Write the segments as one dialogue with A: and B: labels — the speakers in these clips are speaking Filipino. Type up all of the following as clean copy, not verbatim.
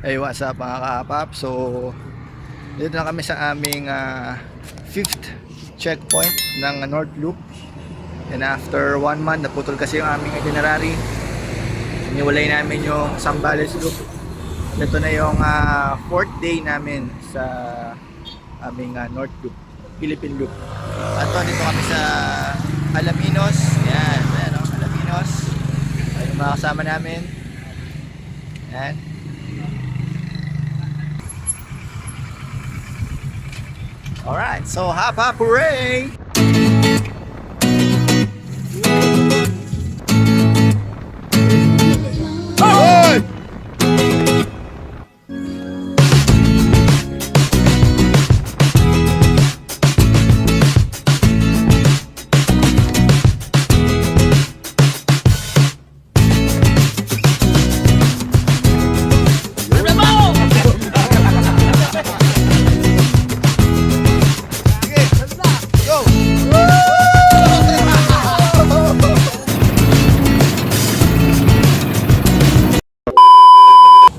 A: Hey, what's up mga kahapap? So, dito na kami sa aming 5th checkpoint ng North Loop. And after 1 month, naputol kasi yung aming itinerary. Iniwalay namin yung Zambales Loop. Ito na yung 4th day namin sa aming North Loop, Philippine Loop. At dito kami sa Alaminos. Yan, ayan, Alaminos. Ayun yung mga kasama namin. Yan. Alright, so hop hooray! Hey!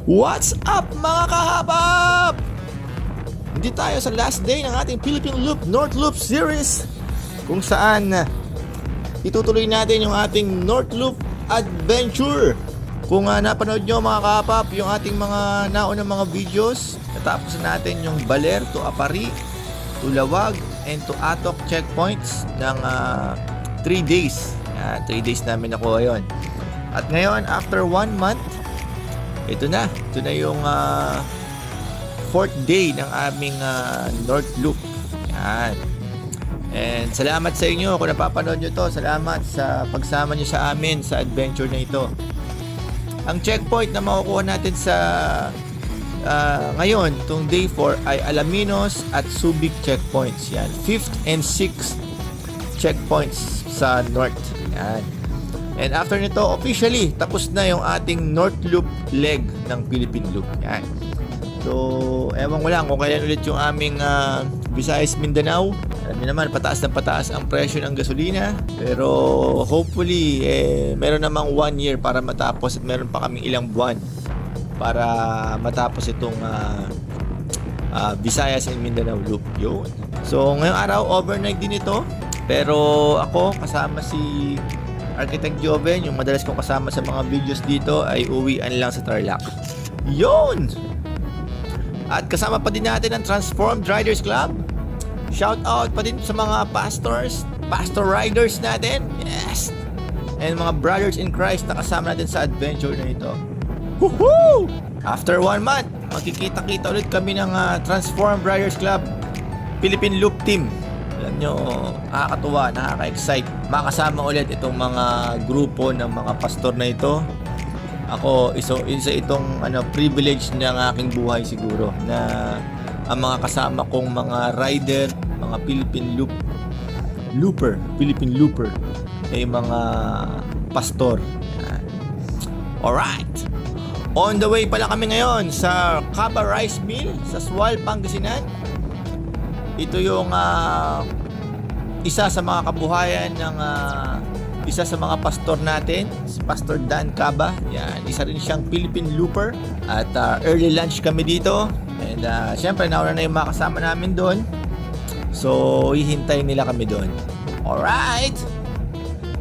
A: What's up mga kahabab? Hindi tayo sa last day ng ating Philippine Loop North Loop series, kung saan itutuloy natin yung ating North Loop adventure. Kung napanood nyo mga kahabab yung ating mga naunang mga videos, natapos natin yung Baler to Apari, to Lawag, and to Atok checkpoints ng 3 days. 3 days namin nakuha yun. At ngayon, after 1 month, ito na yung 4th day ng aming North Loop. Yan. And salamat sa inyo kung napapanood nyo to. Salamat sa pagsama nyo sa amin sa adventure na ito. Ang checkpoint na makukuha natin sa ngayon, itong day 4, ay Alaminos at Subic checkpoints. Yan. 5th and 6th checkpoints sa North. Yan. And after nito, officially, tapos na yung ating North Loop leg ng Philippine Loop. Yan. So, ewan ko lang kung kailan ulit yung aming Visayas Mindanao. Alam niyo naman, pataas na pataas ang presyo ng gasolina. Pero hopefully, meron namang 1 year para matapos at meron pa kaming ilang buwan para matapos itong Visayas and Mindanao Loop. Yun. So, ngayong araw, overnight din ito. Pero ako, kasama si Architect Joven, yung madalas kong kasama sa mga videos dito, ay uwian lang sa Tarlac. Yun! At kasama pa din natin ang Transformed Riders Club. Shout out pa din sa mga pastors, pastor riders natin. Yes! And mga brothers in Christ na kasama natin sa adventure na ito. Woohoo! After 1 month, magkikita-kita ulit kami ng Transformed Riders Club Philippine Loop Team. Alam nyo, nakakatuwa, nakaka-excite makasama ulit itong mga grupo ng mga pastor na ito. Ako, isa itong privilege ng aking buhay siguro, na ang mga kasama kong mga rider, mga Philippine Looper ay mga pastor. Alright, on the way pala kami ngayon sa Caba Rice Mill sa Sual, Pangasinan. Ito yung isa sa mga kabuhayan ng isa sa mga pastor natin, si Pastor Dan Caba. Yan, isa rin siyang Philippine Looper. At early lunch kami dito. And syempre, nauna na yung mga kasama namin doon. So, hihintay nila kami doon. Alright!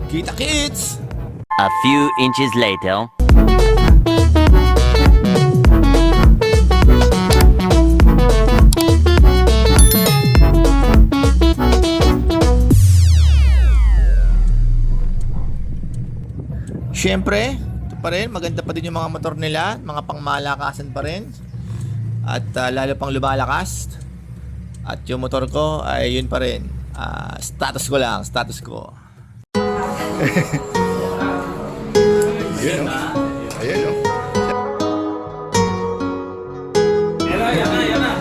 A: Kita kits!
B: A few inches later.
A: Siyempre, ito pa rin, maganda pa din yung mga motor nila, mga pangmalakasan pa rin. At lalo pang lumalakas. At yung motor ko ay yun pa rin. Status ko lang, status ko. Ayun o. Ayun o.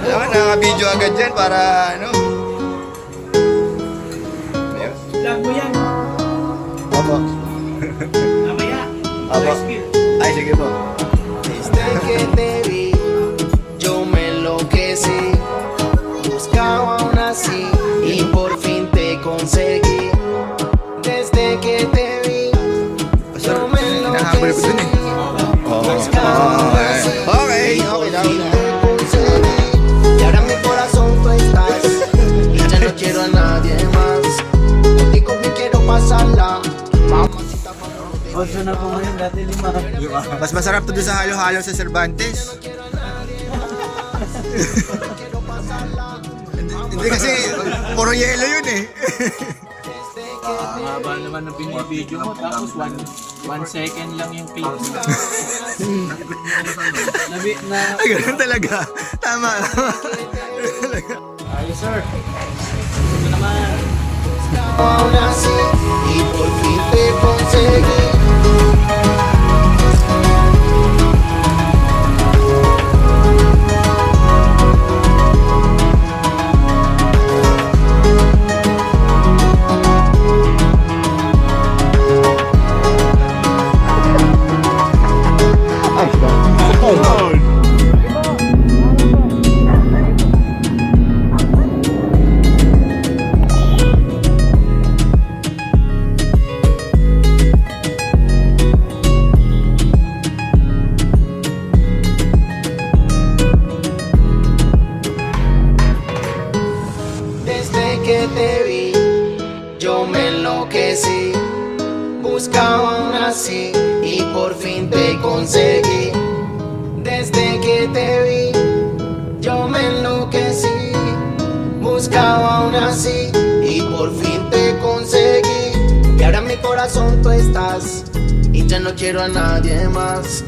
A: Alam, nakaka-video agad dyan para ano. Ayun.
C: Vlog mo yan.
A: Opo.
C: Mamaya.
A: Opo. Ay, sige po.
D: Desde que te vi, yo me enloquecí. Buscaba aún así y por fin te conseguí. Desde que te vi, yo me enloquecí.
A: Okay, okay lang.
C: 8 na po ngayon, dati 5.
A: Mas masarap to doon sa halo-halo sa Cervantes. Hindi kasi puro yelo yun eh.
C: Mahaba naman ang binibideo mo, tapos 1 second lang yung clip. Labi na.
A: Ay, ganun talaga. Tama.
C: Ayos sir. Ito naman.
D: Aún así y por fin te conseguí. Desde que te vi, yo me enloquecí. Buscaba aún así y por fin te conseguí. Desde que te vi, yo me enloquecí. Buscaba aún así y por fin te conseguí. Y ahora en mi corazón tú estás y ya no quiero a nadie más.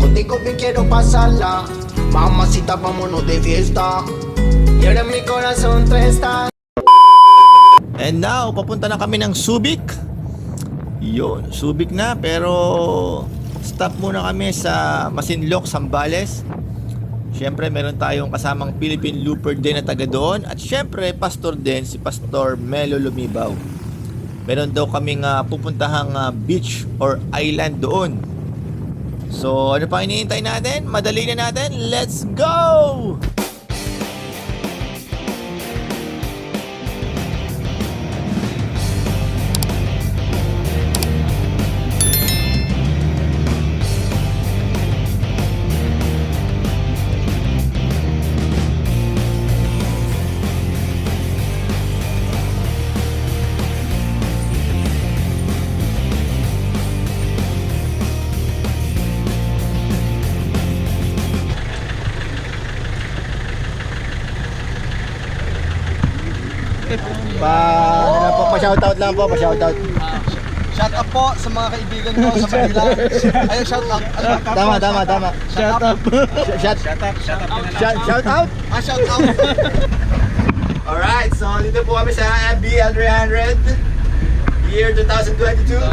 D: Contigo bien quiero pasarla, mamacita, vámonos de fiesta. Y ahora en mi corazón tú estás.
A: And now, papunta na kami ng Subic. Yun, Subic na, pero stop muna kami sa Masinloc, Zambales. Siyempre, meron tayong kasamang Philippine Looper din na taga doon. At siyempre, pastor din, si Pastor Melo Lumibaw. Meron daw kaming pupuntahang beach or island doon. So, ano pa hinihintay natin? Madali na natin. Let's go! Pa-shoutout lang po, pa-shoutout.
E: Shout out po sa mga kaibigan ko sa Manila. Ayun, shout out.
A: Tama.
E: Shout out.
A: Shout out?
E: Shout out.
A: Alright, so dito po kami sa MBL 300 year 2022.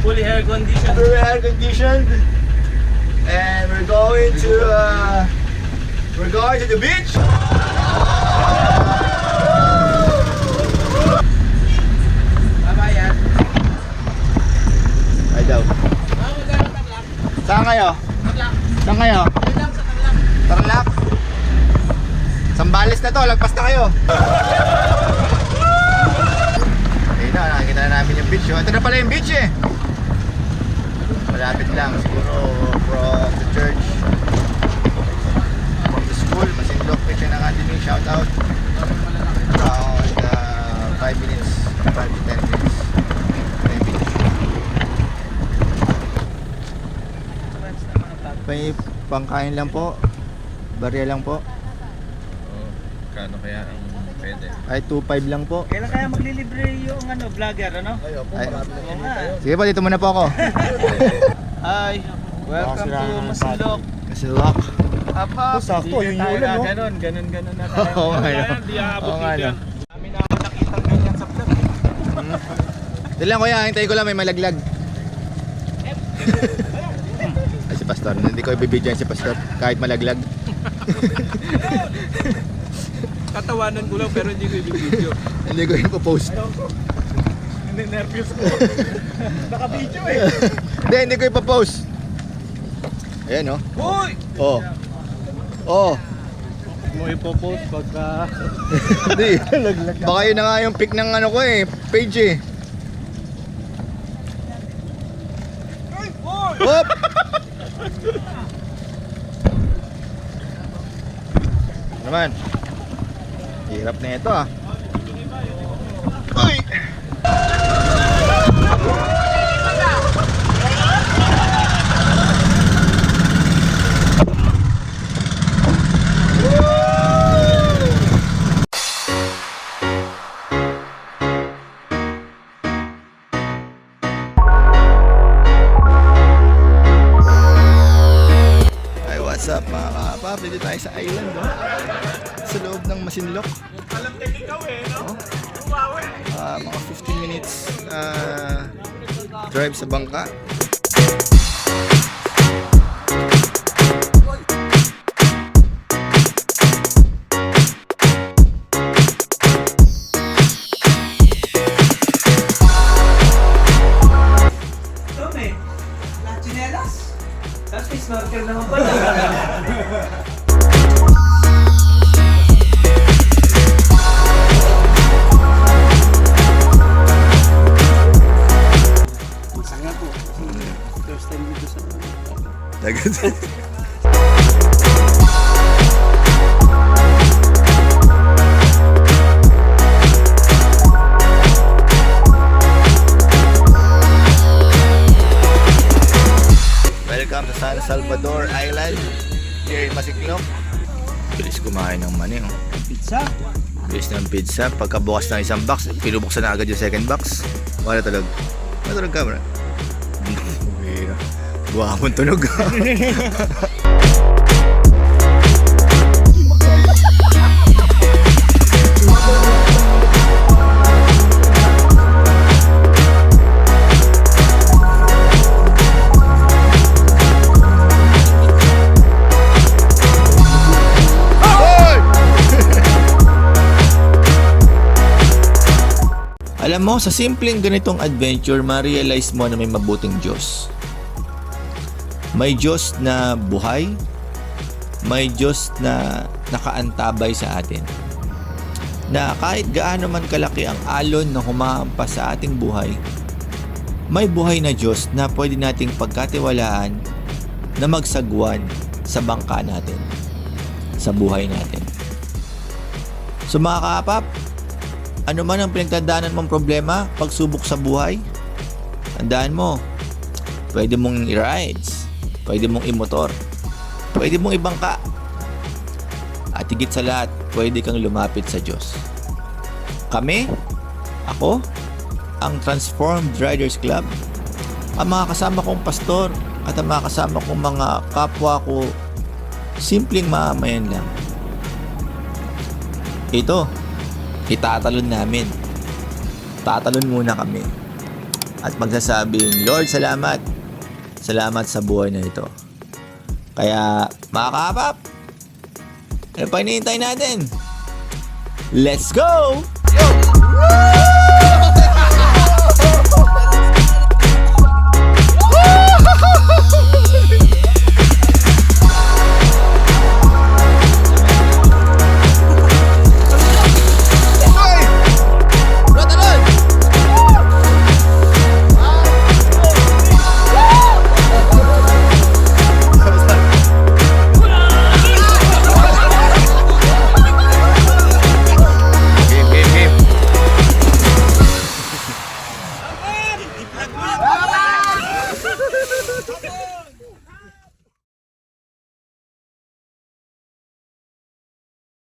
C: Fully air conditioned.
A: Very air conditioned. And we're going to the beach. Ay daw. Saan kayo? Saan kayo? Tarlac. Zambales na to, lagpas na kayo. Ayun na, nakikita na namin yung beach. Ito na pala yung beach eh. Malapit lang, siguro from the church, from the school, Masinloc Christian Academy, shout out. Around 5 minutes, 5 to 10 minutes. May pangkain lang po. Barya lang po.
F: Kano kaya ang pwede?
A: Ay 2.5 lang po.
C: Kailan kaya maglilibre yung vlogger, ano?
A: Ay,
C: Oo nga.
A: sige po, dito muna po ako.
C: Hi, welcome to Masinloc.
A: Masinloc.
C: Sakto, yun yun, no? Ganun na tayo.
A: Oo nga, no?
C: Di aabot
A: Oo nga,
C: dito
A: no?
C: yan. Kami na ako nakitang ganyan sa vlog.
A: Dito lang kuya, hintayin ko lang may malaglag. Ay si Pastor, hindi ko ibibidyan si Pastor kahit malaglag.
F: Tatawanan ko lang pero hindi ko i-video.
A: Hindi ko ipopost.
C: Hindi, nervous ko. Naka-video eh.
A: Hindi ko ipopost. Ayan, no?
F: Hoy!
A: Oh. Oh.
C: Mo ipopost pagka...
A: Hindi. Baka yun na nga yung pic ng ano ko eh, page eh. Whoop! Naman. Hirap na ito ah. Uy! dito tayo sa island, no? Sa loob ng Masinloc.
F: Alam din ikaw eh, no?
A: Mga 15 minutes drive sa bangka.
G: Tome, na chinelas. Tapos may snorkel naman pala.
C: Masaya po. First time dito sa...
A: Dagat. Welcome sa San Salvador Island. Here in Masinloc. Bilis kumain ng mani, oh.
C: Pizza.
A: Bilis ng pizza. Pagkabukas ng isang box, pinubuksan na agad yung second box. Wala tulog. Wala tulog camera. Buha akong tunog. Alam mo, sa simpleng ganitong adventure, ma-realize mo na may mabuting Diyos. May Diyos na buhay, may Diyos na nakaantabay sa atin. Na kahit gaano man kalaki ang alon na humahampas sa ating buhay, may buhay na Diyos na pwede nating pagkatiwalaan na magsagwan sa bangka natin, sa buhay natin. So mga kaapap, ano man ang pinagdadaanan mong problema, pagsubok sa buhay, tandaan mo, pwede mong i-rides, pwede mong i-motor, pwede mong ibangka, at higit sa lahat, pwede kang lumapit sa Diyos. Kami, ako, ang Transformed Riders Club, ang mga kasama kong pastor, at ang mga kasama kong mga kapwa ko, simpleng mamamayan lang. Ito, itatalon namin. Tatalon muna kami. At magsasabing, Lord, salamat. Salamat sa buhay na ito. Kaya, mga kapap, ano pa hinihintay natin? Let's go! Yo!